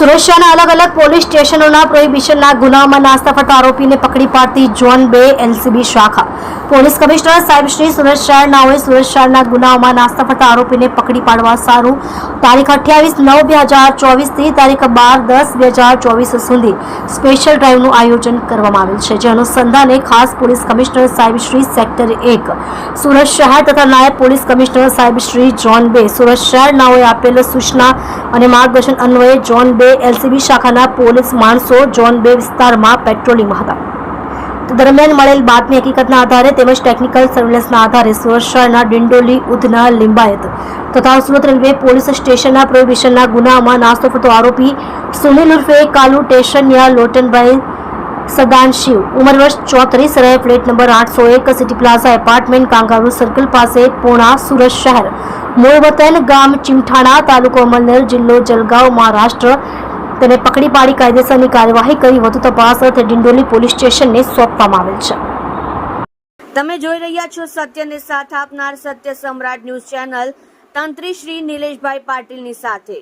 સુરક્ષાના અલગ અલગ પોલીસ સ્ટેશનોના પ્રોહિબિશનના ગુનામાં નાસ્તા ફરતા આરોપીને પકડી પાડતી ઝોન 2 એલસીબી શાખા પોલીસ કમિશનર સાહેબ શ્રી સુરત શહેરનાઓએ સુરત શહેરના ગુનાઓમાં નાસ્તા ફરતા આરોપીને પકડી પાડવા સારું તારીખ 28/9/2024 થી તારીખ 12/10/2024 સુધી સ્પેશિયલ ડ્રાઈવનું આયોજન કરવામાં આવેલ છે, જે અનુસંધાને ખાસ પોલીસ કમિશનર સાહેબ શ્રી સેક્ટર 1 સુરત શહેર તથા નાયબ પોલીસ કમિશનર સાહેબ શ્રી ઝોન 2 સુરત શહેરનાઓએ આપેલ સૂચના અને માર્ગદર્શન અન્વયે ઝોન 2 એલસીબી શાખાના પોલીસ માણસો ઝોન 2 વિસ્તારમાં પેટ્રોલિંગમાં હતા. દરમિયાન મળેલ બાતમી હકીકતના આધારે તેમજ ટેકનિકલ સર્વેલન્સના આધારે સુરત શહેરના ડિંડોલી, ઉધના, લિંબાયત તથા સુરત રેલવે પોલીસ સ્ટેશનના પ્રોહિબિશનના ગુનામાં નાસ્તો ફરતો આરોપી સુનિલ ઉર્ફે કાલુ ટેશનિયા લોટનભાઈ સદાનશિવ ઉંમર વર્ષ 34 રહે plate number 801 city plaza apartment kangaroo circle પાસે પૂર્ણા સુરત શહેર મૂળ વતન ગામ ચિમઠાણા તાલુકો અમલનેર જિલ્લો જલગાંવ મહારાષ્ટ્ર તેને પકડી પાડી કાયદેસરની કાર્યવાહી કરી વધુ તપાસ અર્થે ડિંડોલી પોલીસ સ્ટેશનને સોંપવામાં આવેલ છે. તમે જોઈ રહ્યા છો સત્યને સાથ આપનાર સત્ય સમ્રાટ ન્યૂઝ ચેનલ તંત્રી શ્રી નિલેશભાઈ પાટીલની સાથે.